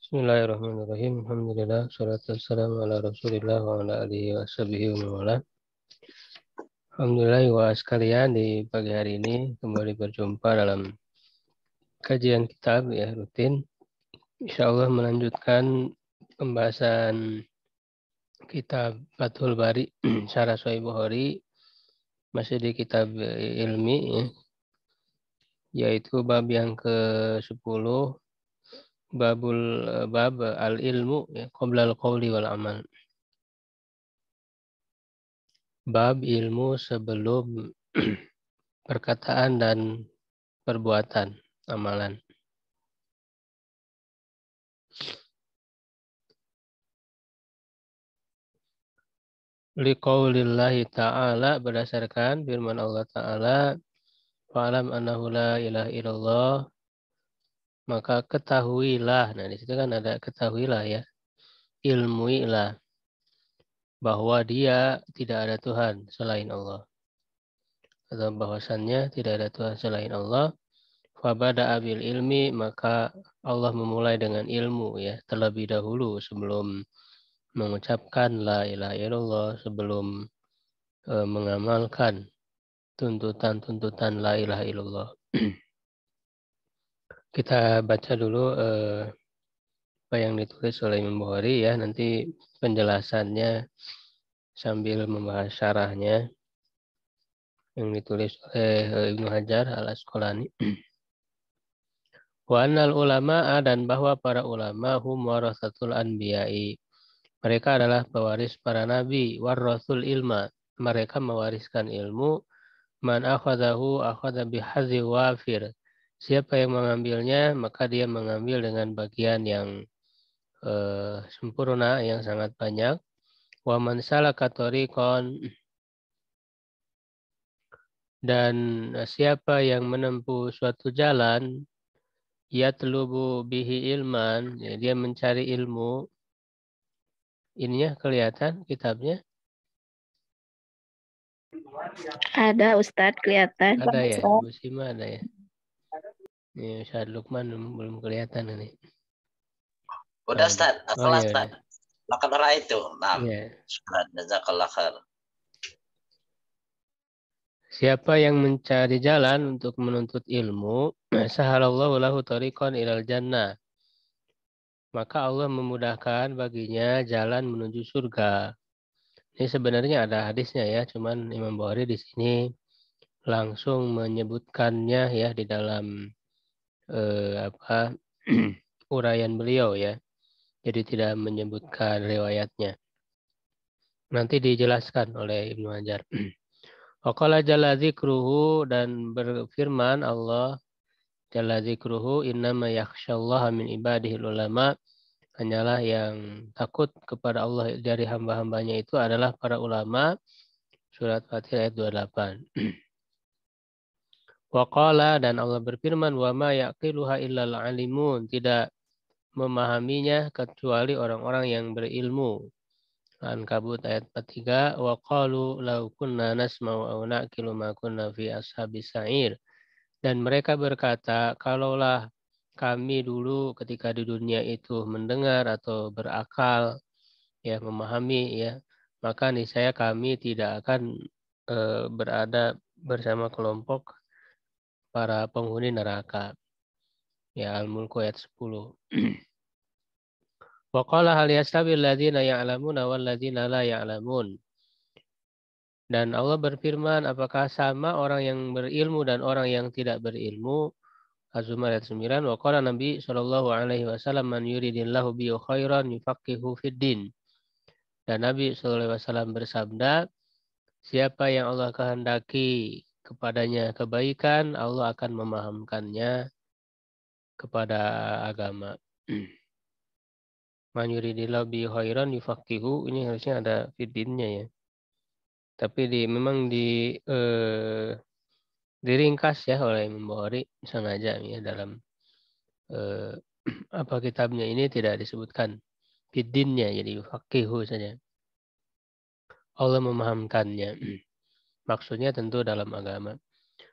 Bismillahirrahmanirrahim. Alhamdulillah, salatu wassalamu ala Rasulillah wa ala alihi wa sahbihi wa wala. Alhamdulillah wa sekalian, di pagi hari ini kembali berjumpa dalam kajian kitab ya rutin. Insyaallah melanjutkan pembahasan kitab Fathul Bari Syarah Sahih Bukhari, masih di kitab ilmi ya, yaitu bab yang ke-10, bab al-ilmu ya, qabla al-qawli wal amal. Bab ilmu sebelum perkataan dan perbuatan, amalan. Liqaulillahi ta'ala, berdasarkan firman Allah Ta'ala, fa'alam annahu la ilaha illallah, maka ketahuilah. Nah, di situ kan ada ketahuilah ya. Ilmuilah bahwa dia tidak ada Tuhan selain Allah. Atau bahwasannya tidak ada Tuhan selain Allah. Fabada'a bil ilmi, maka Allah memulai dengan ilmu ya, terlebih dahulu sebelum mengucapkan la ilaha illallah, sebelum mengamalkan tuntutan-tuntutan la ilaha illallah. Kita baca dulu apa yang ditulis oleh Imam Bukhari ya, nanti penjelasannya sambil membahas syarahnya yang ditulis oleh Ibnu Hajar al-Asqalani. Wa annal ulama'a, dan bahwa para ulama hum warasatul anbiya'i, mereka adalah pewaris para nabi. Warasul ilma, mereka mewariskan ilmu. Man akhadahu akhadha bihadzi wafir, siapa yang mengambilnya maka dia mengambil dengan bagian yang sempurna, yang sangat banyak. Wa man salaka thariqan, dan siapa yang menempuh suatu jalan, yatlubu bihi ilman, ya, dia mencari ilmu. Ininya kelihatan kitabnya? Ada Ustadz, kelihatan. Ada ya, Bu Sima ada ya. Ini Ustadz Lukman belum kelihatan ini. Udah Ustadz, Oh iya. Ustadz. Makan orang itu. Nah, Iya. jazakallah khair. Siapa yang mencari jalan untuk menuntut ilmu, sahalallahu lahu tariqan ilal jannah, maka Allah memudahkan baginya jalan menuju surga. Ini sebenarnya ada hadisnya ya, cuman Imam Bukhari di sini langsung menyebutkannya ya di dalam uraian beliau ya. Jadi tidak menyebutkan riwayatnya. Nanti dijelaskan oleh Ibnu Hajar. Waqala jalla dzikruhu, dan berfirman Allah jalla dzikruhu, innama yakhsyallaha min ibadihil ulama, hanyalah yang takut kepada Allah dari hamba-hambanya itu adalah para ulama. Surat Fatir ayat 28. Waqala, dan Allah berfirman, wa ma yaqiluha illal alimun, tidak memahaminya kecuali orang-orang yang berilmu. Al-Ankabut ayat 43. Wa qalu law kunna nasma'u aw na'qilu ma kunna fi ashabis sa'ir, dan mereka berkata, kalaulah kami dulu ketika di dunia itu mendengar atau berakal ya, memahami ya, maka niscaya kami tidak akan berada bersama kelompok para penghuni neraka. Ya, Al-Mulk ayat 10. Wa qala hal yastawi alladziina ya'lamuna wal ladziina la ya'lamun. Dan Allah berfirman, apakah sama orang yang berilmu dan orang yang tidak berilmu? Az-Zumar ayat 9. Wa qala Nabi sallallahu alaihi wasallam, man yuridillahu bihi khairan yufaqihu fiddin. Dan Nabi sallallahu alaihi wasallam bersabda, siapa yang Allah kehendaki kepadanya kebaikan, Allah akan memahamkannya kepada agama. Man yuridillahu bihi khairan yufaqihu, ini harusnya ada fiddinnya ya. Tapi memang diringkas ya oleh Imam Bukhari sengaja ya, dalam kitabnya ini tidak disebutkan fiddinnya, jadi faqihu saja. Allah memahamkannya. Maksudnya tentu dalam agama.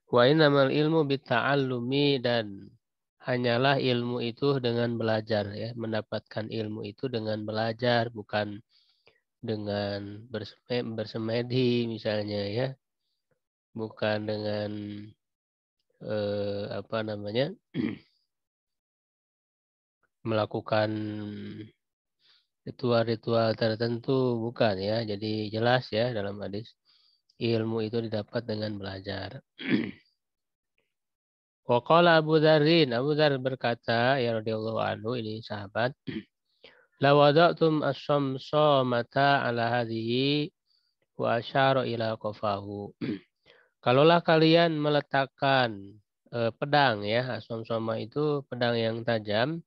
Wa innamal ilmu bitta'allumi, dan hanyalah ilmu itu dengan belajar ya, mendapatkan ilmu itu dengan belajar, bukan dengan bersemedi misalnya ya, bukan dengan apa namanya melakukan ritual-ritual tertentu, bukan ya. Jadi jelas ya dalam hadis ilmu itu didapat dengan belajar. Waqala Abu Dzarrin, Abu Dzar berkata ya radhiyallahu anhu, ini sahabat, la wada'tum as-samsamata ala hadhihi wa asyara ila qafahu. Kalaulah kalian meletakkan pedang ya, as-samsama itu pedang yang tajam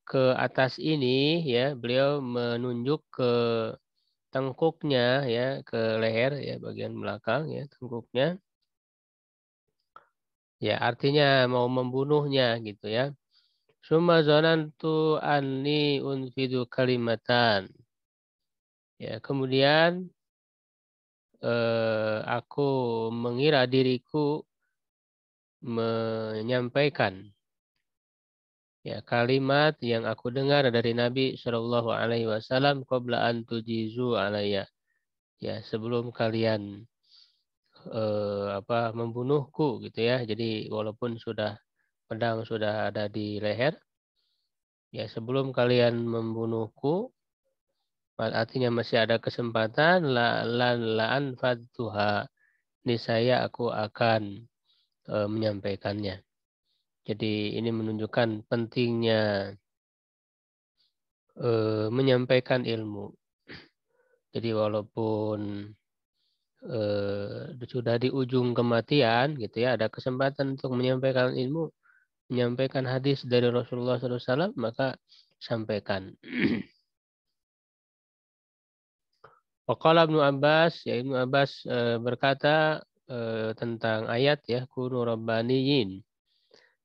ke atas ini ya, beliau menunjuk ke tengkuknya ya, ke leher ya, bagian belakang ya, tengkuknya. Ya, artinya mau membunuhnya gitu ya. Summa zanantu anni unfidu kalimatan. Ya, kemudian aku mengira diriku menyampaikan ya kalimat yang aku dengar dari Nabi Shallallahu Alaihi Wasallam qabla an tujizu alayya. Ya, sebelum kalian membunuhku gitu ya. Jadi walaupun pedang sudah ada di leher, ya sebelum kalian membunuhku, artinya masih ada kesempatan la'an fadtuha, niscaya aku akan menyampaikannya. Jadi ini menunjukkan pentingnya menyampaikan ilmu. Jadi walaupun sudah di ujung kematian gitu ya, ada kesempatan untuk menyampaikan ilmu, menyampaikan hadis dari Rasulullah SAW, maka sampaikan. Waqala Ibnu Abbas, ya Ibnu Abbas berkata tentang ayat ya, kunu rabbaniyin.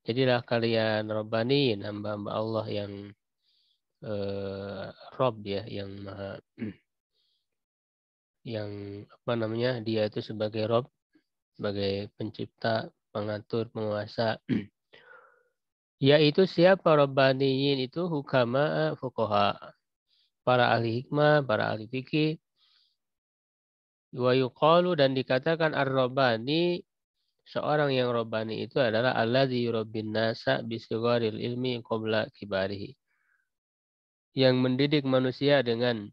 Jadilah kalian rabbaniyin, hamba-hamba Allah yang Rob ya, yang maha, yang apa namanya, dia itu sebagai Rob, sebagai pencipta, pengatur, penguasa. Yaitu siapa rabbaniyin itu hukama fuqaha, para ahli hikmah, para ahli fikih. Wa yuqalu, dan dikatakan ar-rabbani, seorang yang rabbani itu adalah alladzi yurabbin nasa bisigharil ilmi qabla kibarihi, yang mendidik manusia dengan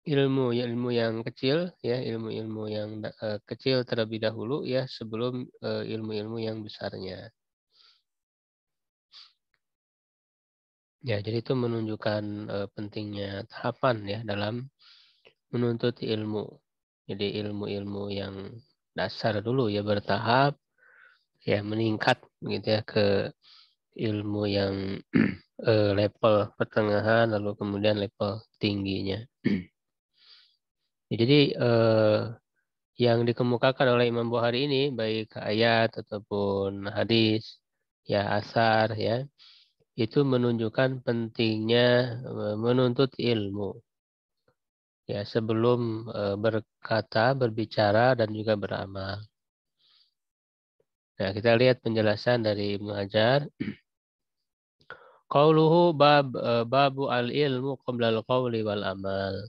ilmu yang kecil ya, ilmu-ilmu yang kecil terlebih dahulu ya, sebelum ilmu-ilmu yang besarnya. Ya, jadi itu menunjukkan pentingnya tahapan ya dalam menuntut ilmu. Jadi ilmu-ilmu yang dasar dulu ya, bertahap ya, meningkat gitu ya ke ilmu yang level pertengahan, lalu kemudian level tingginya. Jadi yang dikemukakan oleh Imam Bukhari ini, baik ayat ataupun hadis ya, asar ya, itu menunjukkan pentingnya menuntut ilmu ya, sebelum berkata, berbicara, dan juga beramal. Nah, kita lihat penjelasan dari Ibnu Hajar. Qauluhu babu al-ilmu qabla al-qawli wal amal.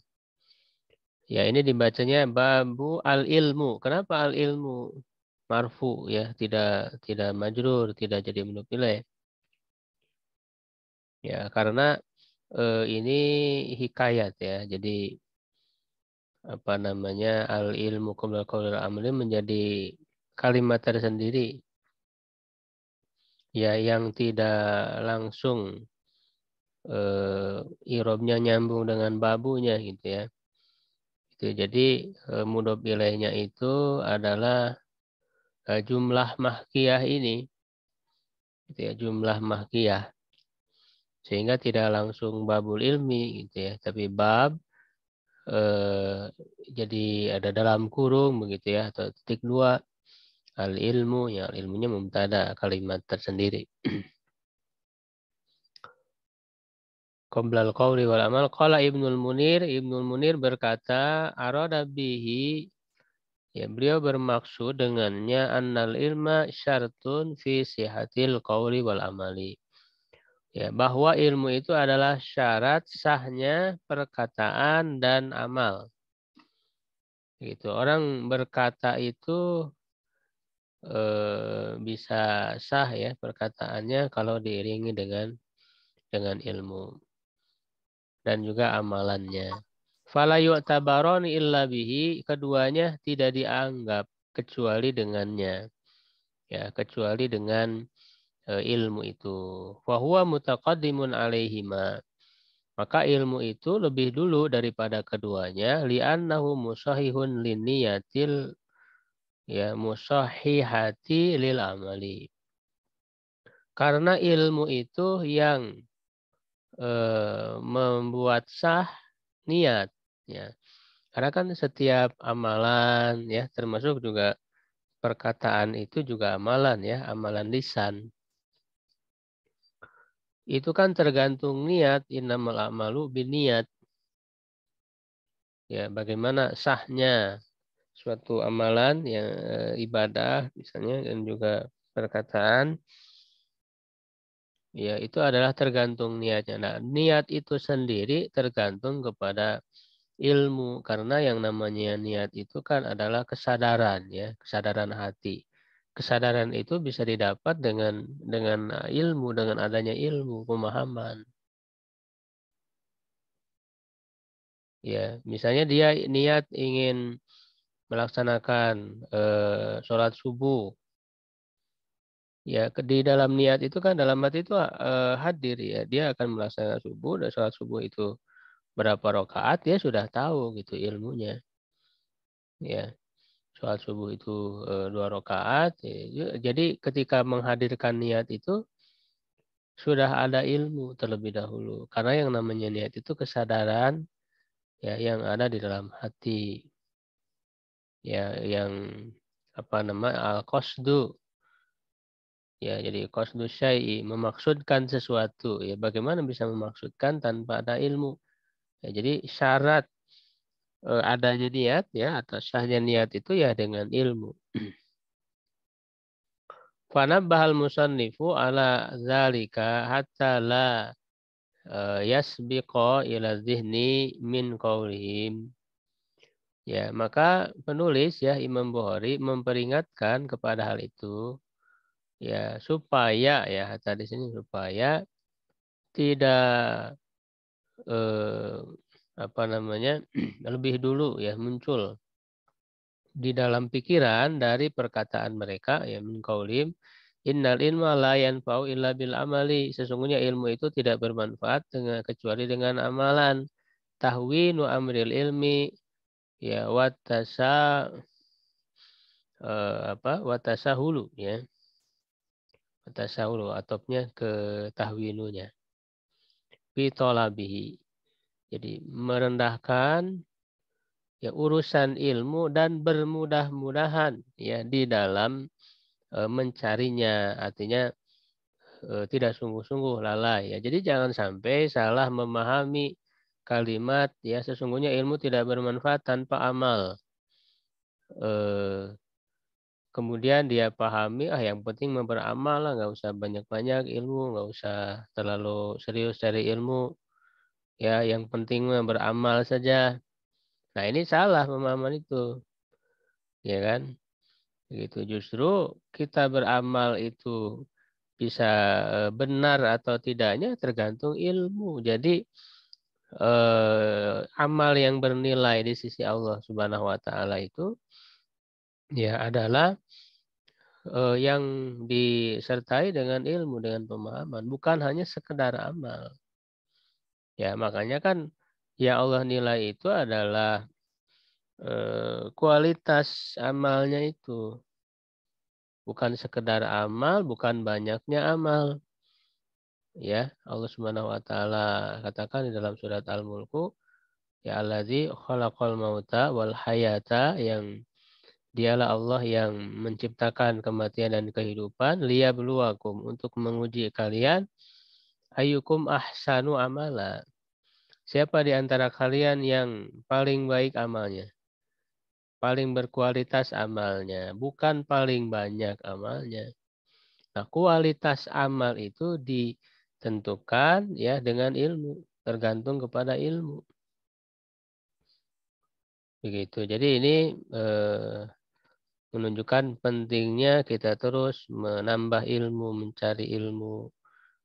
Ya, ini dibacanya babu al-ilmu. Kenapa al-ilmu marfu ya, tidak majrur, tidak jadi mudhof ilaih. Ya, karena ini hikayat ya. Jadi apa namanya, al-ilmu qabla al-qawli wal amal menjadi kalimat tersendiri ya, yang tidak langsung irobnya nyambung dengan babunya gitu ya. Itu jadi mudhof ilaihnya itu adalah jumlah mahkiyah ini gitu ya, jumlah mahkiyah, sehingga tidak langsung babul ilmi gitu ya, tapi bab jadi ada dalam kurung begitu ya, atau titik dua, al ilmu ya, ilmunya mubtada, kalimat tersendiri. Qoblal qawli wal amal. Qala Ibnul Munir, Ibnul Munir berkata, arada bihi Ya, beliau bermaksud dengannya annal ilma syartun fi sihatil qawli wal amali. Ya, bahwa ilmu itu adalah syarat sahnya perkataan dan amal. Gitu. Orang berkata itu bisa sah ya perkataannya kalau diiringi dengan ilmu dan juga amalannya. Fala yu'tabarani illa bihi, keduanya tidak dianggap kecuali dengannya. Ya, kecuali dengan ilmu itu. Wa huwa mutaqaddimun alaihima. Maka ilmu itu lebih dulu daripada keduanya li'annahu musahihun liniyatil ya musahihati lil amali. Karena ilmu itu yang membuat sah niat ya. Karena kan setiap amalan ya termasuk juga perkataan itu juga amalan ya, amalan lisan. Itu kan tergantung niat, innamal a'malu binniyat. Ya, bagaimana sahnya suatu amalan yang ibadah misalnya dan juga perkataan ya itu adalah tergantung niatnya. Nah, niat itu sendiri tergantung kepada ilmu karena yang namanya niat itu kan adalah kesadaran ya, kesadaran hati. Kesadaran itu bisa didapat dengan ilmu, dengan adanya ilmu, pemahaman. Ya, misalnya dia niat ingin melaksanakan sholat subuh. Ya, di dalam niat itu kan dalam hati itu hadir ya. Dia akan melaksanakan subuh dan sholat subuh itu berapa rakaat dia sudah tahu gitu ilmunya. Ya, sholat subuh itu 2 rakaat. Ya. Jadi ketika menghadirkan niat itu sudah ada ilmu terlebih dahulu. Karena yang namanya niat itu kesadaran ya yang ada di dalam hati. Ya, yang apa nama al-qasdu. Ya, jadi qasdu syai'i memaksudkan sesuatu. Ya, bagaimana bisa memaksudkan tanpa ada ilmu? Ya, jadi syarat adanya niat ya atau sahnya niat itu ya dengan ilmu. Fanabbahal musannifu ala zalika hatta la yasbiqa ila zihni min qawlihim. Ya, maka penulis ya Imam Bukhari memperingatkan kepada hal itu ya supaya ya tadi sini supaya tidak eh, apa namanya lebih dulu ya muncul di dalam pikiran dari perkataan mereka ya min qaulim innal ilma la yanfa'u illa bil amali, sesungguhnya ilmu itu tidak bermanfaat kecuali dengan amalan. Tahwinu amril ilmi ya watasahulu ya watasahulu atopnya ke tahwinunya bitolabihi, jadi merendahkan ya urusan ilmu dan bermudah-mudahan ya di dalam mencarinya, artinya tidak sungguh-sungguh lalai ya. Jadi jangan sampai salah memahami kalimat ya sesungguhnya ilmu tidak bermanfaat tanpa amal. Kemudian dia pahami yang penting beramal lah, nggak usah banyak-banyak ilmu, nggak usah terlalu serius dari ilmu ya, yang penting beramal saja. Nah, ini salah pemahaman itu ya kan. Begitu, justru kita beramal itu bisa benar atau tidaknya tergantung ilmu. Jadi amal yang bernilai di sisi Allah Subhanahu wa taala itu ya adalah yang disertai dengan ilmu, dengan pemahaman, bukan hanya sekedar amal. Ya, makanya kan yang Allah nilai itu adalah kualitas amalnya itu. Bukan sekedar amal, bukan banyaknya amal. Ya, Allah Subhanahu wa taala katakan di dalam surat Al-Mulk, ya allazi khalaqal mauta wal hayata, yang dialah Allah yang menciptakan kematian dan kehidupan, liyabluwakum, untuk menguji kalian, ayyukum ahsanu amala. Siapa di antara kalian yang paling baik amalnya? paling berkualitas amalnya, bukan paling banyak amalnya. Nah, kualitas amal itu ditentukan ya dengan ilmu, tergantung kepada ilmu. Begitu. Jadi ini menunjukkan pentingnya kita terus menambah ilmu, mencari ilmu,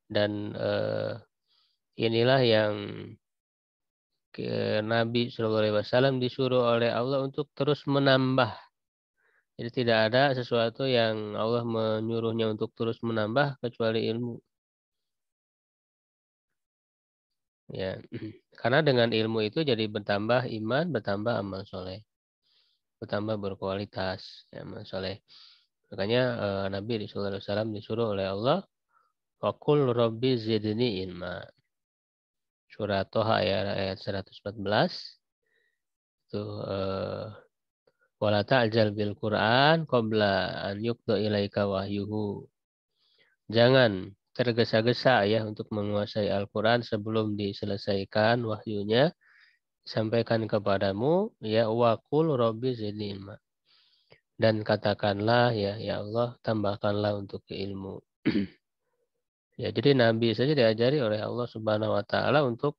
dan inilah yang Nabi SAW disuruh oleh Allah untuk terus menambah. Jadi tidak ada sesuatu yang Allah menyuruhnya untuk terus menambah kecuali ilmu. Ya, karena dengan ilmu itu jadi bertambah iman, bertambah amal soleh, bertambah berkualitas ya, amal soleh. Makanya Nabi SAW disuruh oleh Allah, Qul Rabbi zidni ilma. Surah Toha ayat 114 itu wala ta'jal bil Qur'an qabla an yuqda ilaika wahyuhu. Jangan tergesa-gesa ya untuk menguasai Al-Qur'an sebelum diselesaikan wahyunya, sampaikan kepadamu ya waqul rabbi zidni ilma. Dan katakanlah ya Allah tambahkanlah untuk ilmu. Ya, jadi Nabi saja diajari oleh Allah Subhanahu wa taala untuk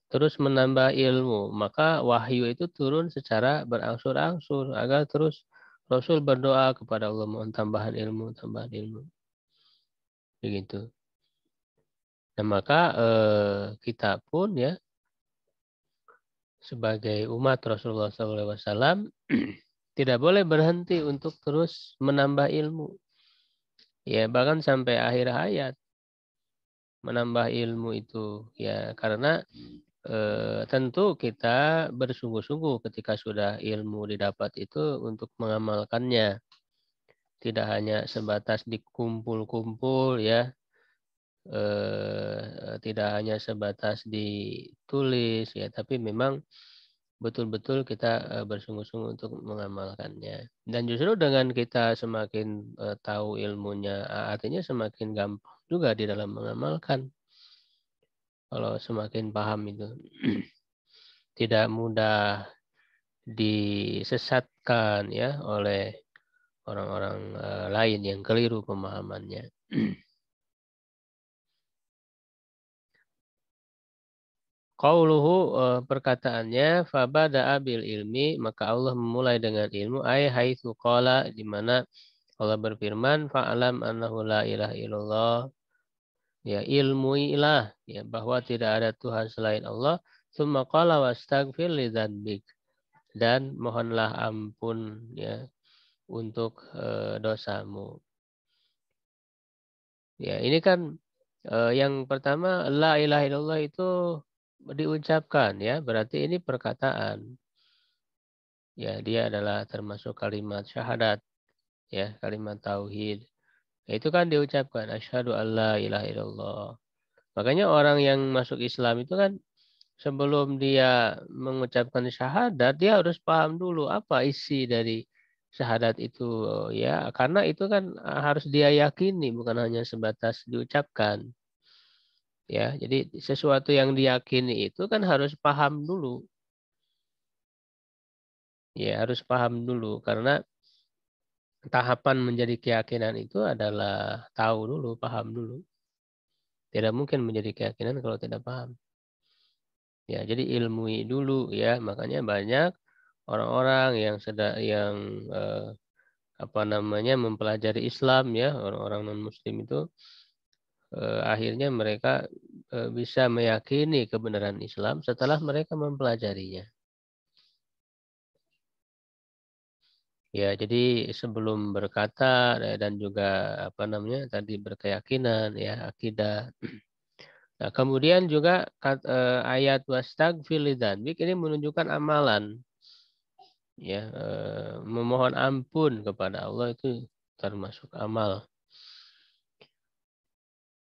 terus menambah ilmu. Maka wahyu itu turun secara berangsur-angsur agar terus Rasul berdoa kepada Allah mohon tambahan ilmu, tambahan ilmu. Begitu. Nah, maka kita pun ya sebagai umat Rasulullah SAW tidak boleh berhenti untuk terus menambah ilmu. Ya, bahkan sampai akhir hayat menambah ilmu itu ya karena tentu kita bersungguh-sungguh ketika sudah ilmu didapat itu untuk mengamalkannya. Tidak hanya sebatas dikumpul-kumpul ya, tidak hanya sebatas ditulis ya, tapi memang betul-betul kita bersungguh-sungguh untuk mengamalkannya. Dan justru dengan kita semakin tahu ilmunya, artinya semakin gampang juga di dalam mengamalkan. Kalau semakin paham itu tidak mudah disesatkan ya oleh orang-orang lain yang keliru pemahamannya. Qauluhu perkataannya fabada'a bil ilmi, maka Allah memulai dengan ilmu, ay haitsu qala, di mana Allah berfirman fa'alam annahu la ilaha illallah, ya ilmuilah ya bahwa tidak ada Tuhan selain Allah, tsumma qala wastaghfir li dzanbik, dan mohonlah ampun ya untuk dosamu. Ya, ini kan yang pertama la ilaha illallah itu diucapkan ya, berarti ini perkataan. Ya, dia adalah termasuk kalimat syahadat ya, kalimat tauhid. Ya, itu kan diucapkan asyhadu alla ilaha illallah. Makanya orang yang masuk Islam itu kan sebelum dia mengucapkan syahadat, dia harus paham dulu apa isi dari syahadat itu ya, karena itu kan harus dia yakini, bukan hanya sebatas diucapkan. Ya, jadi sesuatu yang diyakini itu kan harus paham dulu. Ya, harus paham dulu karena tahapan menjadi keyakinan itu adalah tahu dulu, paham dulu. Tidak mungkin menjadi keyakinan kalau tidak paham. Ya, jadi ilmui dulu ya. Makanya banyak orang-orang yang mempelajari Islam ya, orang-orang non-muslim itu akhirnya mereka bisa meyakini kebenaran Islam setelah mereka mempelajarinya. Ya, jadi sebelum berkata dan juga tadi berkeyakinan ya, akidah. Nah, kemudian juga ayat wastaghfir lidzanbik ini menunjukkan amalan. Ya, memohon ampun kepada Allah itu termasuk amal.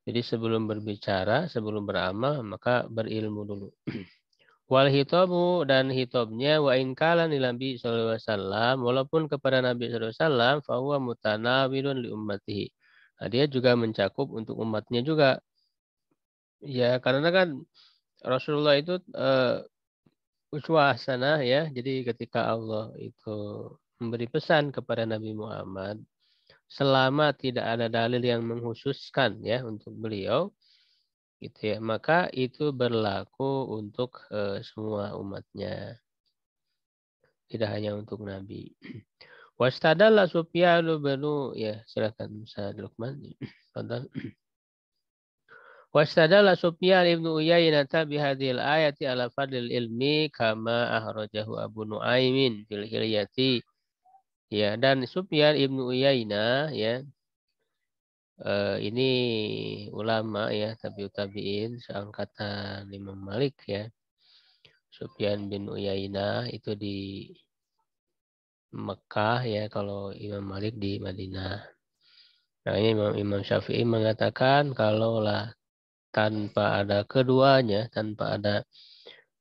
Jadi sebelum berbicara, sebelum beramal, maka berilmu dulu. Wal hitabu, dan hitobnya wa inkalan li Nabi sallallahu alaihi wasallam, walaupun kepada Nabi sallallahu alaihi wasallam fa huwa mutanawilun li ummatihi. Nah, dia juga mencakup untuk umatnya juga. Ya, karena kan Rasulullah itu suasana ya. Jadi ketika Allah itu memberi pesan kepada Nabi Muhammad, selama tidak ada dalil yang menghususkan ya untuk beliau, gitu ya, maka itu berlaku untuk semua umatnya, tidak hanya untuk Nabi. Wastadalla Sufyanu banu ya silakan Ustaz Lukman. Wastadalla Sufyan ibnu Uyainah bihadhil ayati ala fadlil ilmi kama ahrajahu Abu Nuaimin fil Hilyati. Ya, dan Sufyan ibnu Uyainah ya ini ulama ya tabi'in seangkatan Imam Malik ya. Sufyan bin Uyainah itu di Mekah ya, kalau Imam Malik di Madinah. Nah, ini Imam Syafi'i mengatakan kalaulah tanpa ada keduanya, tanpa ada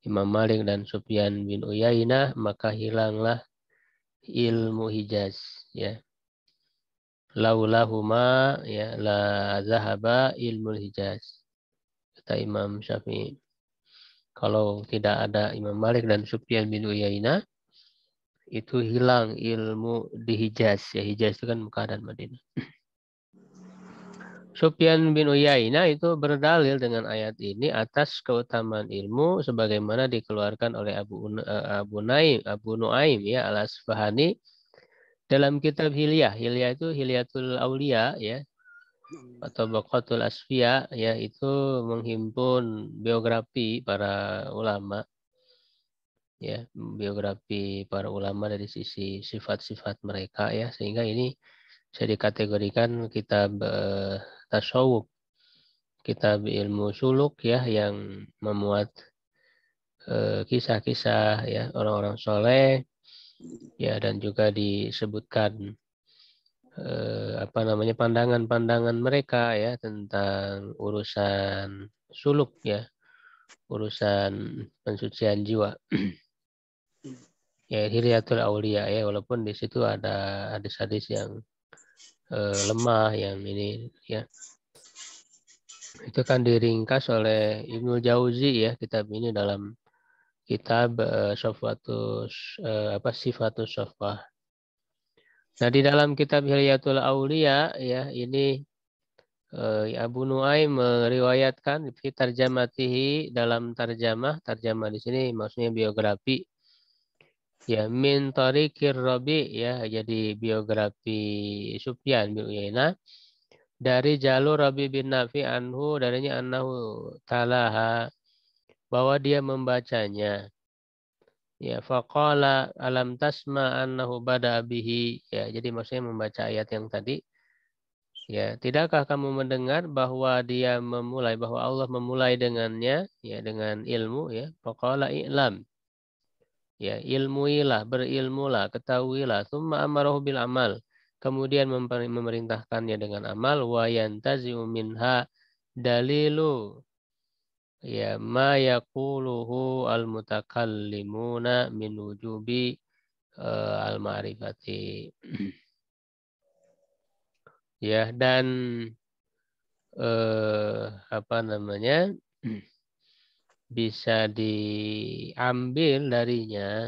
Imam Malik dan Sufyan bin Uyainah, maka hilanglah ilmu Hijaz ya. Laulahuma ya la zahaba ilmu Hijaz. Kata Imam Syafi'i. Kalau tidak ada Imam Malik dan Sufyan bin Uyainah, itu hilang ilmu di Hijaz. Ya, Hijaz itu kan Mekah dan Madinah. Sufyan bin Uyainah itu berdalil dengan ayat ini atas keutamaan ilmu sebagaimana dikeluarkan oleh Abu Nuaim ya Al-Asfahani dalam kitab Hilyah. Hilyah itu Hilyatul Aulia ya atau Baqatul Asfiya ya, itu menghimpun biografi para ulama ya, biografi para ulama dari sisi sifat-sifat mereka ya, sehingga ini bisa dikategorikan kitab tasawuf, kitab ilmu suluk ya, yang memuat kisah-kisah ya orang-orang soleh ya, dan juga disebutkan pandangan-pandangan mereka ya tentang urusan suluk ya, urusan pensucian jiwa. Ya, Hilyatul Aulia ya, walaupun di situ ada hadis-hadis yang lemah yang ini ya. Itu kan diringkas oleh Ibnu Jauzi ya, kitab ini dalam kitab Sifatus Shafah. Nah, di dalam kitab Hilyatul Aulia ya, ini Abu Nuaim meriwayatkan fi tarjamatihi, dalam tarjamah di sini maksudnya biografi ya, min tariqir Rabi ya, jadi biografi Sufyan bin Uyainah dari jalur Rabi bin Nafi anhu, darinya annahu talaha, bahwa dia membacanya ya, faqala alam tasma annahu bada bihi ya, jadi maksudnya membaca ayat yang tadi ya, tidakkah kamu mendengar bahwa bahwa Allah memulai dengannya ya, dengan ilmu ya, faqala i'lam ya, ilmuilah, berilmulah, ketahuilah, tsumma amarahu bil amal, kemudian memerintahkannya dengan amal, wa yantazi'u minha dalilu ya ma yaquluhu al-mutakallimuna min wujubi al-ma'rifati. Ya, dan bisa diambil darinya,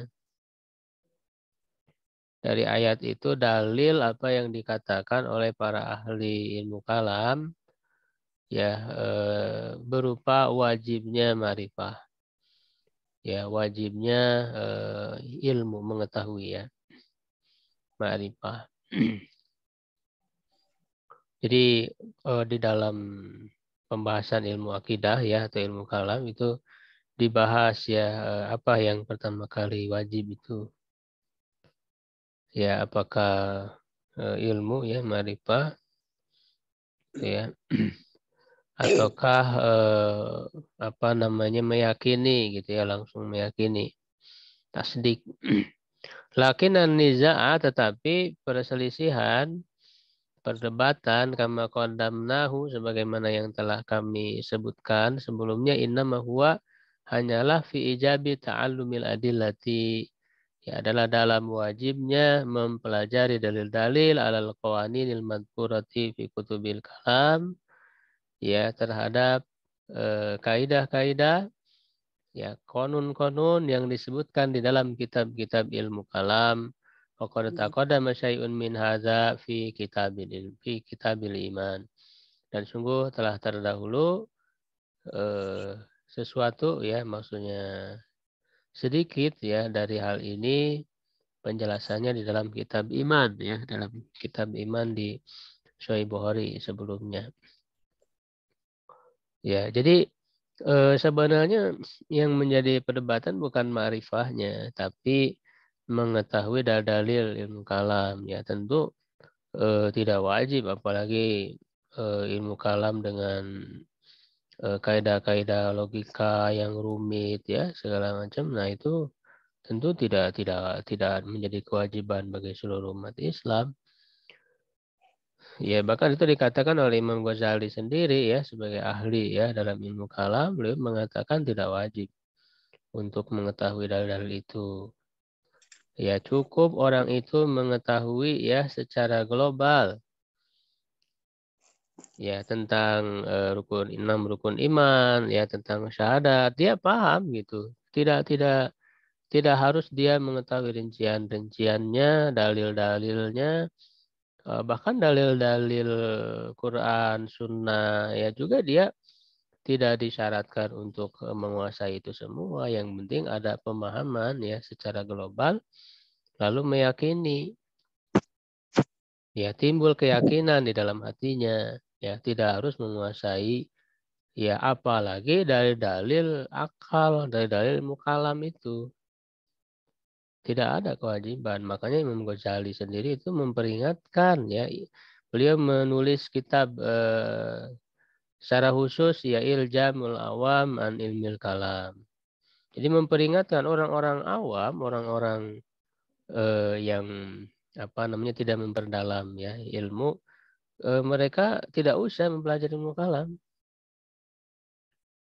dari ayat itu, dalil apa yang dikatakan oleh para ahli ilmu kalam ya, berupa wajibnya ma'rifah ya, wajibnya ilmu, mengetahui ya, ma'rifah. Jadi di dalam pembahasan ilmu akidah ya atau ilmu kalam itu dibahas ya, apa yang pertama kali wajib itu ya, apakah ilmu ya, ma'rifah ya, ataukah meyakini gitu ya, langsung meyakini, tasdik. Lakinan niza'a, tetapi perselisihan, perdebatan, kama qadamnahu, sebagaimana yang telah kami sebutkan sebelumnya, innama huwa, hanyalah fi ijabi ta'allumil adillati ya, adalah dalam wajibnya mempelajari dalil-dalil alal qawaninil madhkurati fi kutubil kalam ya, terhadap kaidah-kaidah Ya, konun-konun yang disebutkan di dalam kitab-kitab ilmu kalam. Faqad taqaddama syai'un min hadza fi kitabil iman. Dan sungguh telah terdahulu sesuatu ya, maksudnya sedikit ya dari hal ini penjelasannya di dalam kitab iman ya, dalam kitab iman di Sahih Bukhari sebelumnya. Ya, jadi sebenarnya yang menjadi perdebatan bukan ma'rifahnya, tapi mengetahui dalil ilmu kalam. Ya, tentu tidak wajib, apalagi ilmu kalam dengan kaidah-kaidah logika yang rumit ya segala macam. Nah itu tentu tidak menjadi kewajiban bagi seluruh umat Islam. Ya bahkan itu dikatakan oleh Imam Ghazali sendiri ya sebagai ahli ya dalam ilmu kalam, beliau mengatakan tidak wajib untuk mengetahui dalil-dalil itu. Ya cukup orang itu mengetahui ya secara global ya tentang enam rukun iman ya tentang syahadat, dia paham gitu. Tidak harus dia mengetahui rincian-rinciannya, dalil-dalilnya. Bahkan dalil-dalil Quran, Sunnah, ya juga dia tidak disyaratkan untuk menguasai itu semua. Yang penting ada pemahaman ya secara global, lalu meyakini, ya timbul keyakinan di dalam hatinya, ya tidak harus menguasai, ya apalagi dalil-dalil akal, dalil-dalil mukalam itu. Tidak ada kewajiban. Makanya Imam Ghazali sendiri itu memperingatkan ya. Beliau menulis kitab secara khusus ya Iljamul Awam an Ilmil Kalam. Jadi memperingatkan orang-orang awam, orang-orang yang tidak memperdalam ya ilmu, mereka tidak usah mempelajari ilmu kalam.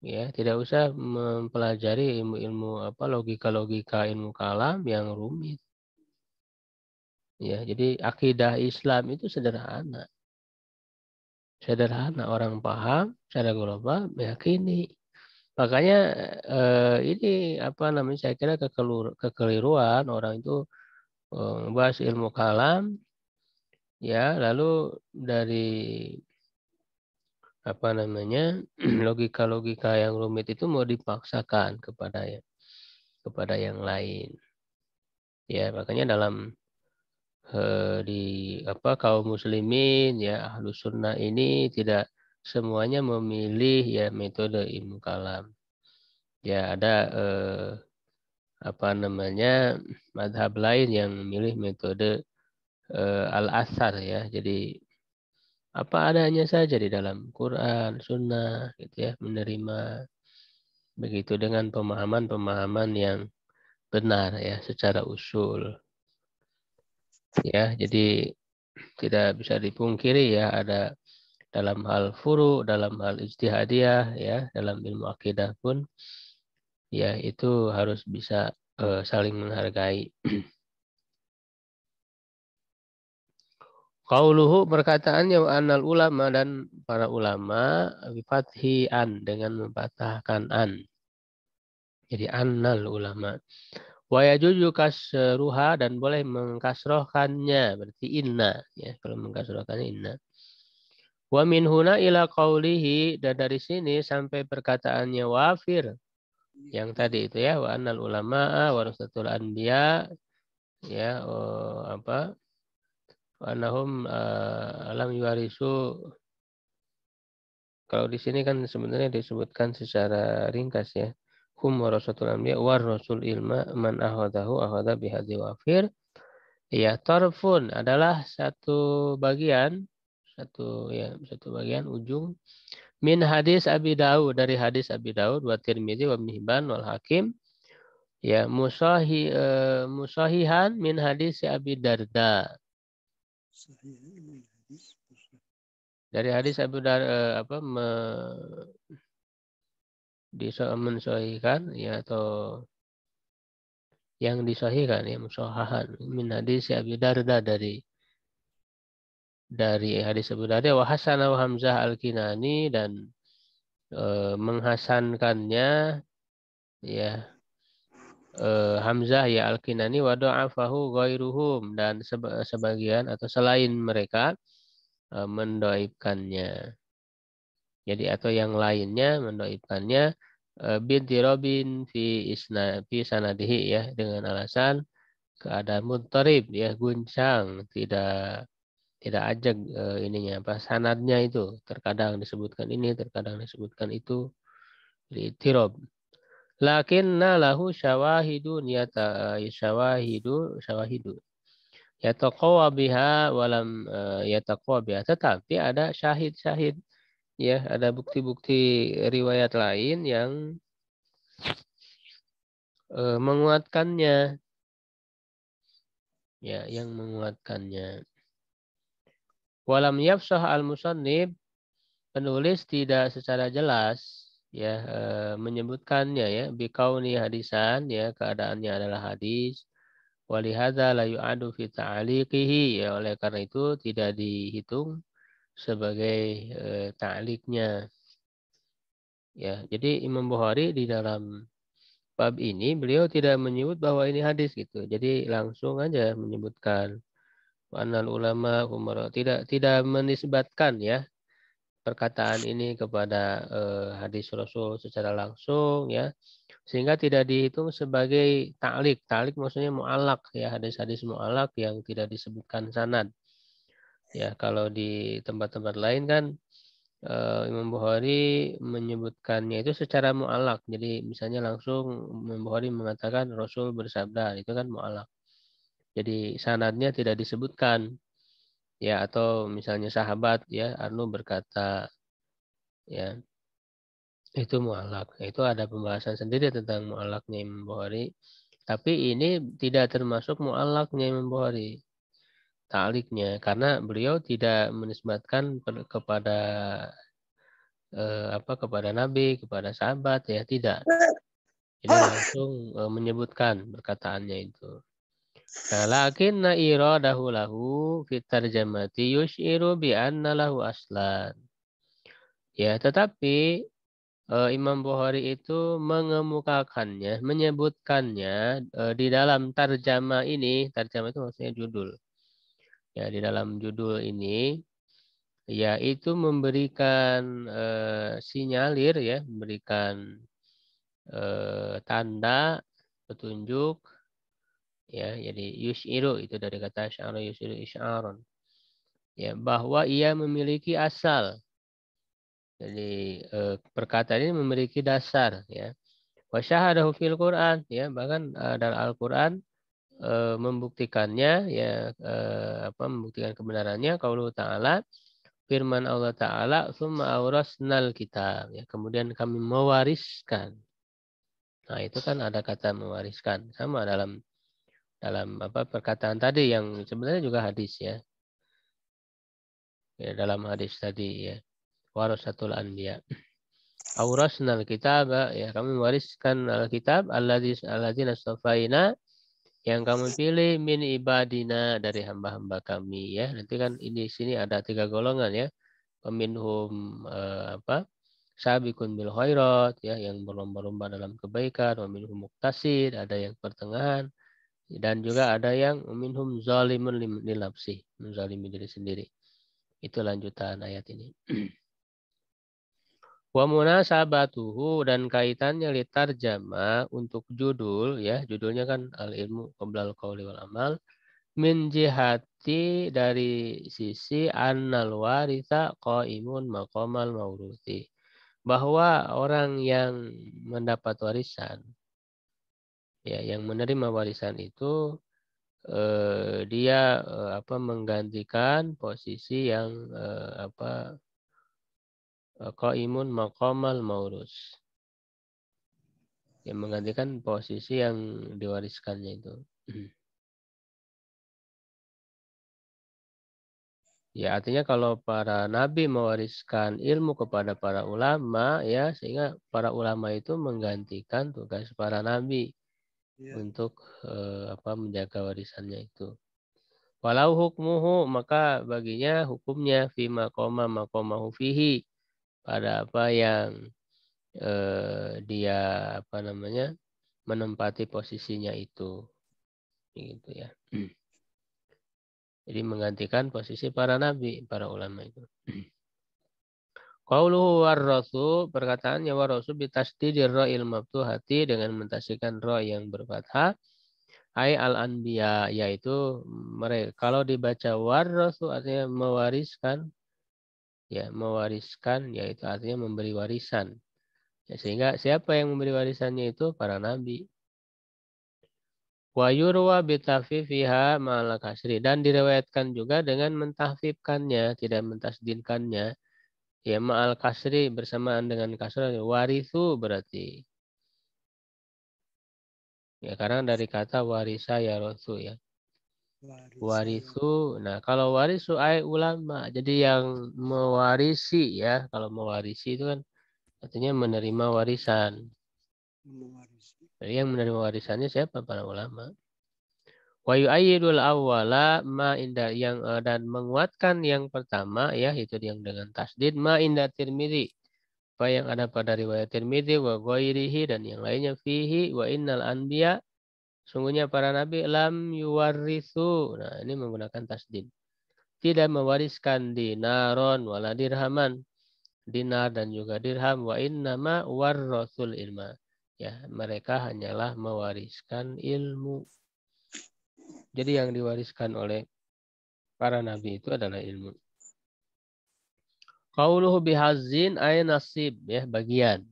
Ya, tidak usah mempelajari ilmu-ilmu logika-logika ilmu kalam yang rumit. Ya, jadi akidah Islam itu sederhana. Sederhana, orang paham secara global meyakini. Makanya ini saya kira kekeliruan orang itu membahas ilmu kalam ya lalu dari logika-logika yang rumit itu mau dipaksakan kepada yang lain. Ya, makanya dalam di kaum muslimin ya ahlus sunnah ini tidak semuanya memilih ya metode ilmu kalam. Ya ada madhab lain yang memilih metode al-asar ya. Jadi apa adanya saja di dalam Quran, Sunnah, gitu ya, menerima begitu dengan pemahaman-pemahaman yang benar ya secara usul. Ya, jadi tidak bisa dipungkiri ya ada dalam hal furu, dalam hal ijtihadiyah ya, dalam ilmu akidah pun ya itu harus bisa saling menghargai. Qauluhu perkataannya wa annal ulama dan para ulama bifathi an dengan mempatahkan an. Jadi annal ulama. Wa yajuju kasruha dan boleh mengkasrohkannya berarti inna ya kalau mengkasrohkannya inna. Wa min huna ila qaulihi dan dari sini sampai perkataannya wafir yang tadi itu ya wa annal ulama warasatul anbiya ya anahum alam yuwarisu. Kalau di sini kan sebenarnya disebutkan secara ringkas ya. Hum warasatul anbiya war rasul ilma man ahadahu ahada bihadzi wafir. Ya, tarfun adalah satu bagian ujung min hadis Abi Daud dari hadis Abi Daud wa Tirmidzi wa Ibnu Hibban wal Hakim. Ya, musahihan min hadis Abi Darda. Dari hadis Abu Darda mensahihkan ya atau yang disahihkan ya musahahan min hadis Abi Darda dari hadis Abu Darda wa Hasan wa Hamzah al-Kinani dan menghasankannya ya Hamzah ya Al-Kinani wa da'afahu ghairuhum, dan sebagian atau selain mereka mendoibkannya. Jadi atau yang lainnya mendoibkannya binti Robin fi sanadihi, ya, dengan alasan keadaan muttarib, ya, guncang, tidak ajak ininya apa sanadnya itu, terkadang disebutkan ini, terkadang disebutkan itu, di tirob. Lakinna lahu syawahidun syawahidu yataqwa biha walam yataqwa biha, tetapi ada syahid-syahid, ya, ada bukti-bukti riwayat lain yang menguatkannya, ya, yang menguatkannya. Walam yafsah al-musannif, penulis tidak secara jelas, ya, menyebutkannya, ya, bikauni hadisan, ya, keadaannya adalah hadis. Walihada la yu'adu fi ta'liqihi, ya, oleh karena itu tidak dihitung sebagai ta'liqnya. Ya, jadi Imam Bukhari di dalam bab ini beliau tidak menyebut bahwa ini hadis gitu. Jadi langsung aja menyebutkan anal ulama umara, tidak menisbatkan, ya, perkataan ini kepada hadis Rasul secara langsung, ya, sehingga tidak dihitung sebagai ta'liq. Ta'liq maksudnya mu'allaq, ya, hadis-hadis mu'allaq yang tidak disebutkan sanad. Ya, kalau di tempat-tempat lain kan Imam Bukhari menyebutkannya itu secara mu'allaq. Jadi misalnya langsung Imam Bukhari mengatakan Rasul bersabda, itu kan mu'allaq. Jadi sanadnya tidak disebutkan, ya, atau misalnya sahabat, ya, Anu berkata, ya, itu mu'allaq. Itu ada pembahasan sendiri tentang mu'allaqnya Imam Bukhari. Tapi ini tidak termasuk mu'allaqnya Imam Bukhari, ta'liqnya, karena beliau tidak menisbatkan kepada kepada Nabi, kepada sahabat, ya, tidak. Jadi langsung menyebutkan perkataannya itu. Nah, lakinna iradahu lahu fit tarjamati yus'iru bi anna lahu aslan. Ya, tetapi Imam Bukhari itu mengemukakannya, menyebutkannya di dalam tarjama ini. Tarjama itu maksudnya judul. Ya, di dalam judul ini, yaitu memberikan sinyalir, ya, memberikan tanda petunjuk, ya, jadi yus'iru itu dari kata sya'ara yus'iru isy'aron, ya, bahwa ia memiliki asal. Jadi perkataan ini memiliki dasar, ya. Wa syahadahu fil Qur'an, ya, bahkan dalam Al-Qur'an membuktikannya, ya, membuktikan kebenarannya. Qauluhu ta'ala, firman Allah Ta'ala, tsumma awrasnal kitab, ya, kemudian kami mewariskan. Nah, itu kan ada kata mewariskan, sama dalam perkataan tadi yang sebenarnya juga hadis, ya. Ya, dalam hadis tadi, ya, warasatul anbiya. Aurasnal kitab, ya, kami mewariskan alkitab alladzina astafaina, yang kami pilih min ibadina, dari hamba-hamba kami, ya. Nanti kan ini sini ada 3 golongan, ya. Peminhum sabiqun bil khairat, ya, yang berlomba-lomba dalam kebaikan, wa minhum muqtasid, ada yang pertengahan, dan juga ada yang minhum zalimun li nafsih, menzalimi diri sendiri. Itu lanjutan ayat ini. Wa munasabatuhu, dan kaitannya litarjama untuk judul, ya, judulnya kan al ilmu qoblal qauli wal amal, min jihati, dari sisi annal waritha qaimun maqamal mauruthi, bahwa orang yang mendapat warisan, ya, yang menerima warisan itu dia menggantikan posisi yang qaimun maqamal maurus, yang menggantikan posisi yang diwariskannya itu. Ya, artinya kalau para nabi mewariskan ilmu kepada para ulama, ya, sehingga para ulama itu menggantikan tugas para nabi untuk menjaga warisannya itu. Walau hukmuhu, maka baginya hukumnya fi maqamahu fihi, pada apa yang dia menempati posisinya itu. Gitu ya. Jadi menggantikan posisi para nabi, para ulama itu. Qauluhu warrasu, perkataannya warrasu bitasdidir ra'il maftuhati dengan mentasyikan ra yang berfathah. Ai al-anbiya, yaitu mereka. Kalau dibaca warrasu artinya mewariskan, ya mewariskan, yaitu artinya memberi warisan. Ya, sehingga siapa yang memberi warisannya itu para nabi. Wa yurwa bitahfifiha ma'al kasri, dan direwayatkan juga dengan mentahfifkannya, tidak mentasdinkannya. Ya ma'al kasri bersamaan dengan kasrah, warisu berarti. Ya karena dari kata warisa ya rasu ya. Warisu. Nah, kalau warisu ay ulama. Jadi yang mewarisi ya, kalau mewarisi itu kan artinya menerima warisan. Jadi yang menerima warisannya siapa? Para ulama. Wa yu'ayyidul awwala ma inda yang dan menguatkan yang pertama ya itu yang dengan tasdid ma inda Tirmidzi. Apa yang ada pada riwayat Tirmidzi wa ghairihi dan yang lainnya fihi wa innal anbiya, sungguhnya para nabi lam yuwarrisu. Nah, ini menggunakan tasdid. Tidak mewariskan dinaron wala dirhaman. Dinar dan juga dirham wa innama warrasul ilma. Ya, mereka hanyalah mewariskan ilmu. Jadi yang diwariskan oleh para nabi itu adalah ilmu. Qauluhu bihazin ay nasib ya, bagian.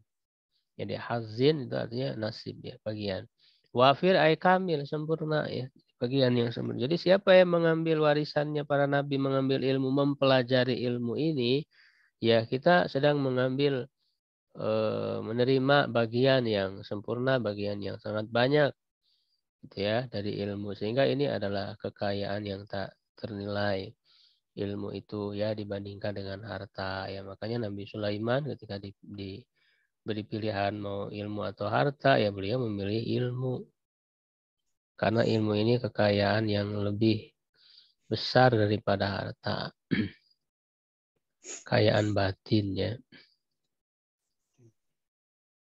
Jadi hazin itu artinya nasib ya, bagian. Wafir ay kamil, sempurna ya, bagian yang sempurna. Jadi siapa yang mengambil warisannya para nabi, mengambil ilmu, mempelajari ilmu ini, ya kita sedang mengambil menerima bagian yang sempurna, bagian yang sangat banyak gitu ya dari ilmu, sehingga ini adalah kekayaan yang tak ternilai ilmu itu ya dibandingkan dengan harta ya. Makanya Nabi Sulaiman ketika diberi pilihan mau ilmu atau harta ya beliau memilih ilmu karena ilmu ini kekayaan yang lebih besar daripada harta. Kekayaan batin ya.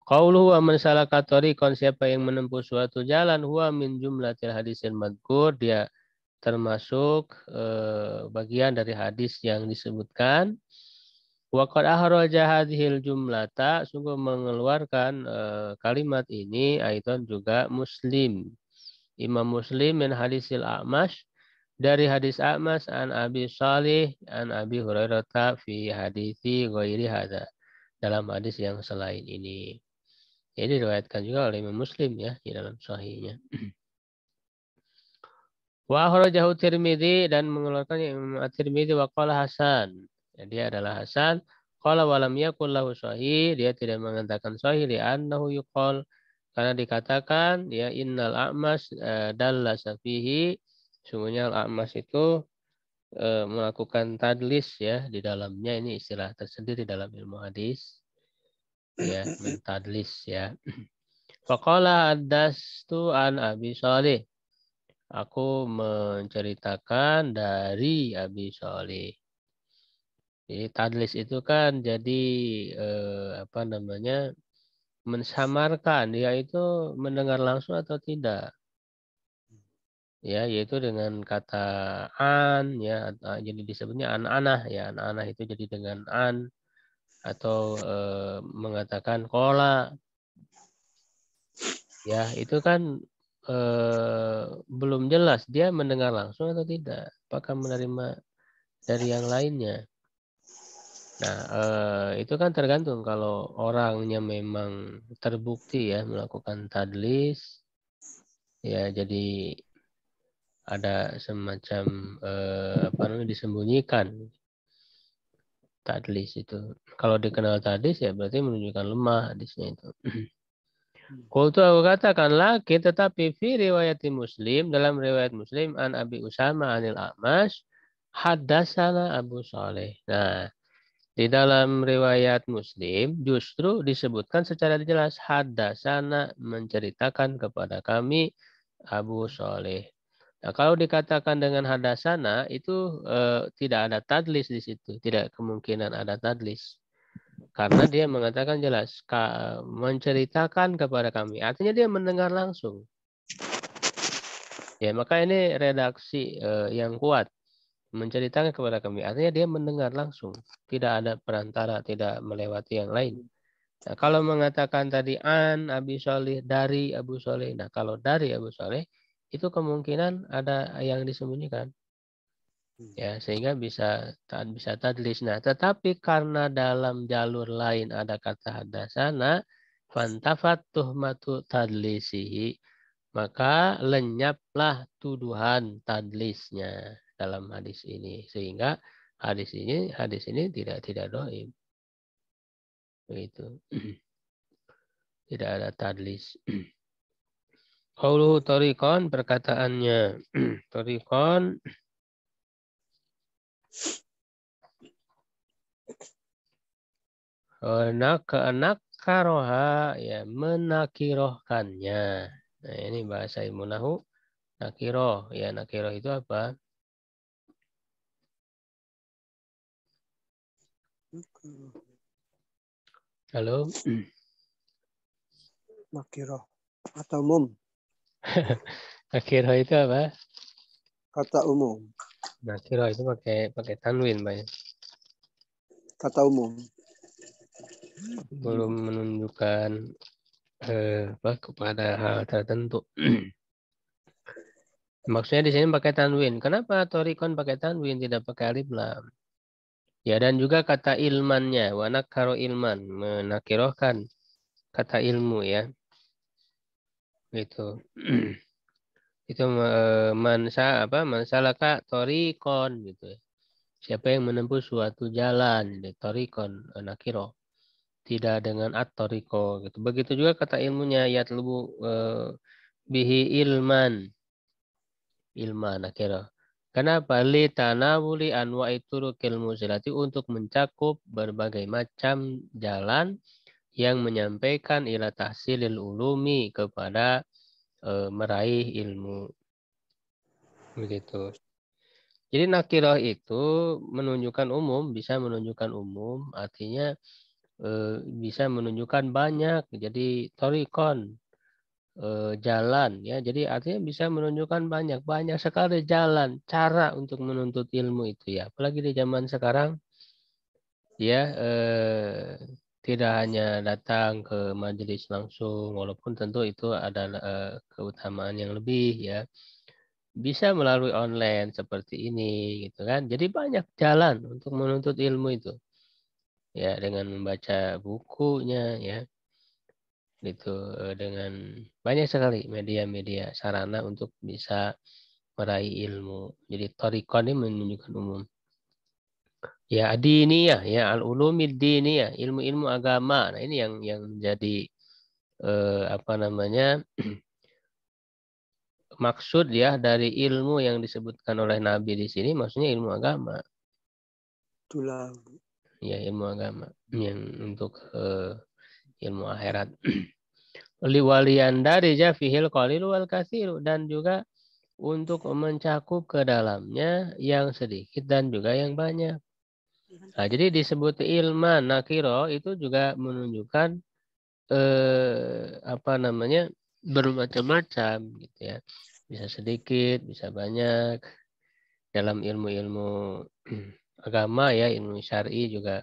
Qauluhu wa man salaka tariqan, siapa yang menempuh suatu jalan, huwa min jumlatil hadisil madkur, dia termasuk bagian dari hadis yang disebutkan. Wa qad ahraja hadhil jumlata, sungguh mengeluarkan kalimat ini aidan juga Muslim. Imam Muslim min hadisil A'mash, dari hadis A'mash an Abi Shalih an Abi Hurairah fi hadithi ghairi hadza, dalam hadis yang selain ini. Jadi diriwayatkan juga oleh Imam Muslim ya di dalam sahihnya. Wa akhrajahu Tirmidzi, dan mengeluarkannya Imam At-Tirmidzi wa qala hasan. Ya, dia adalah hasan. Qala wa lam yakul lahu sahih, dia tidak mengatakan sahih li annahu yuqal, karena dikatakan ya innal a'mas dalla safihi, sungguhnya al-a'mas itu melakukan tadlis ya di dalamnya. Ini istilah tersendiri dalam ilmu hadis. Ya, mentadlis ya. Faqala haddastu an Abi Shalih, aku menceritakan dari Abi Shalih. Jadi tadlis itu kan jadi apa namanya, mensamarkan dia itu mendengar langsung atau tidak. Ya, yaitu dengan kata an ya, jadi disebutnya an-anah ya, an-anah itu jadi dengan an, atau mengatakan kola. Ya, itu kan belum jelas dia mendengar langsung atau tidak. Apakah menerima dari yang lainnya. Nah, itu kan tergantung kalau orangnya memang terbukti ya melakukan tadlis. Ya, jadi ada semacam apa namanya, disembunyikan tadlis itu. Kalau dikenal tadlis ya berarti menunjukkan lemah hadisnya itu. Qultu, aku katakan laki, tetapi fi riwayat Muslim, dalam riwayat Muslim an Abi Usama anil A'mash haddatsana Abu Saleh. Nah, di dalam riwayat Muslim justru disebutkan secara jelas haddatsana, menceritakan kepada kami Abu Saleh. Nah, kalau dikatakan dengan haddatsana itu tidak ada tadlis di situ, tidak kemungkinan ada tadlis. Karena dia mengatakan jelas menceritakan kepada kami. Artinya dia mendengar langsung. Ya, maka ini redaksi yang kuat. Menceritakan kepada kami. Artinya dia mendengar langsung. Tidak ada perantara, tidak melewati yang lain. Nah, kalau mengatakan tadi an Abi Sholih, dari Abu Sholih. Nah, kalau dari Abu Sholih, itu kemungkinan ada yang disembunyikan. Ya, sehingga bisa tadlis. Nah, tetapi karena dalam jalur lain ada kata hadasana, fantafat tuhmatu tadlisihi, maka lenyaplah tuduhan tadlisnya dalam hadis ini, sehingga hadis ini tidak dhaif. Begitu. Tidak ada tadlis. Qauluhu tariqan, perkataannya tariqan karoha, ya, menakirohkannya. Nah, ini bahasa ilmu nahu. Nakiroh, ya, nakiroh itu apa? Halo. Nakiroh kata umum. Nakiroh itu apa? Kata umum. Nakiroh itu pakai tanwin, Pak. Kata umum. Belum menunjukkan kepada hal tertentu. Maksudnya di sini pakai tanwin. Kenapa torikon pakai tanwin, tidak pakai alif lam? Ya, dan juga kata ilmannya, wanak karo ilman, menakirohkan kata ilmu, ya. Gitu. Itu mansalaka torikon, gitu. Siapa yang menempuh suatu jalan, torikon, nakiroh. Tidak dengan at-toriko, gitu. Begitu juga kata ilmunya, yatlubu bihi ilman akhirnya. Kenapa? Li tanawuli anwa'i turukil musilati, untuk mencakup berbagai macam jalan yang menyampaikan ila tahsilil ulumi, kepada meraih ilmu. Begitu. Jadi nakirah itu menunjukkan umum, bisa menunjukkan umum, artinya bisa menunjukkan banyak. Jadi torikon, jalan, ya, jadi artinya bisa menunjukkan banyak sekali jalan, cara untuk menuntut ilmu itu, ya, apalagi di zaman sekarang, ya, tidak hanya datang ke majelis langsung, walaupun tentu itu ada keutamaan yang lebih, ya, bisa melalui online seperti ini, gitu kan. Jadi banyak jalan untuk menuntut ilmu itu, ya, dengan membaca bukunya, ya, gitu, dengan banyak sekali media-media sarana untuk bisa meraih ilmu. Jadi thariqah ini menunjukkan umum. Ya, diniyah, ya, al-ulumid diniyah, ilmu-ilmu agama. Nah, ini yang menjadi apa namanya? Maksud, ya, dari ilmu yang disebutkan oleh Nabi di sini, maksudnya ilmu agama. Itulah. Ya, ilmu agama yang untuk ilmu akhirat. Liwaliyandarija fihil qalilu wal katsiru, dan juga untuk mencakup ke dalamnya yang sedikit dan juga yang banyak. Nah, jadi disebut ilman nakiro itu juga menunjukkan apa namanya, bermacam-macam, gitu, ya. Bisa sedikit, bisa banyak. Dalam ilmu-ilmu agama, ya, ilmu syar'i juga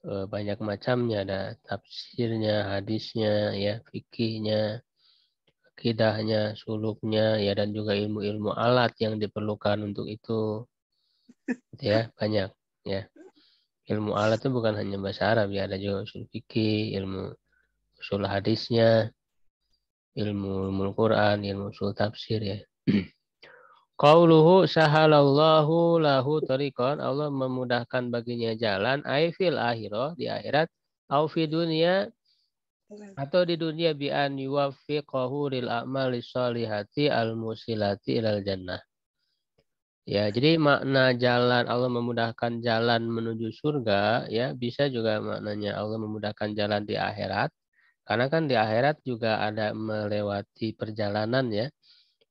banyak macamnya, ada tafsirnya, hadisnya, ya, fikihnya, akidahnya, suluknya, ya, dan juga ilmu-ilmu alat yang diperlukan untuk itu, gitu, ya, banyak, ya. Ilmu alat itu bukan hanya bahasa Arab, ya, ada juga usul fikih, ilmu usul hadisnya, ilmu Quran, ilmu usul tafsir, ya. Qauluhu sahalallahu lahu tariqan, Allah memudahkan baginya jalan, ai fil akhirah, di akhirat, au fi dunia, atau di dunia, bi an yuwaffiqahu lil a'mali sholihati al musilati ilal jannah. Ya, jadi makna jalan, Allah memudahkan jalan menuju surga, ya, bisa juga maknanya Allah memudahkan jalan di akhirat. Karena kan di akhirat juga ada melewati perjalanan, ya,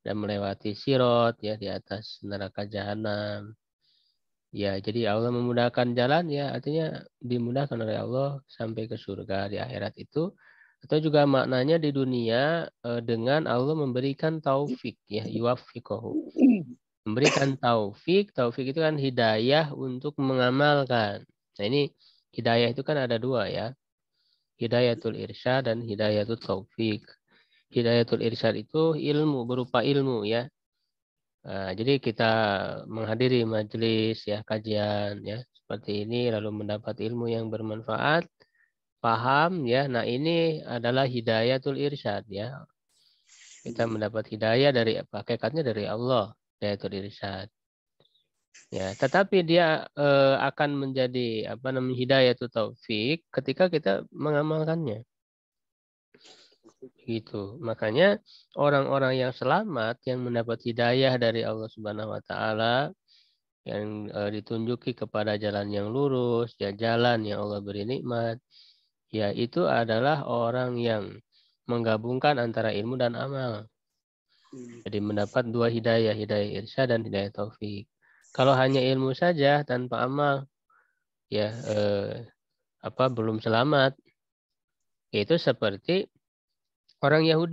dan melewati sirot, ya, di atas neraka jahanam. Ya, jadi Allah memudahkan jalan ya artinya dimudahkan oleh Allah sampai ke surga di akhirat itu. Atau juga maknanya di dunia dengan Allah memberikan taufik ya, yuwaffiqahu. Memberikan taufik, taufik itu kan hidayah untuk mengamalkan. Nah ini hidayah itu kan ada dua ya. Hidayatul irsyad dan hidayatul taufik. Hidayatul irsyad itu ilmu, berupa ilmu ya. Nah, jadi kita menghadiri majelis ya, kajian ya seperti ini lalu mendapat ilmu yang bermanfaat, paham ya. Nah, ini adalah hidayatul irsyad ya. Kita mendapat hidayah dari hakikatnya dari Allah, hidayatul irsyad. Ya, tetapi dia akan menjadi apa namanya hidayatul taufik ketika kita mengamalkannya. Gitu. Makanya orang-orang yang selamat yang mendapat hidayah dari Allah Subhanahu wa taala yang ditunjuki kepada jalan yang lurus, ya jalan yang Allah beri nikmat, ya itu adalah orang yang menggabungkan antara ilmu dan amal. Jadi mendapat dua hidayah, hidayah irsyad dan hidayah taufik. Kalau hanya ilmu saja tanpa amal, ya belum selamat. Itu seperti orang Yahudi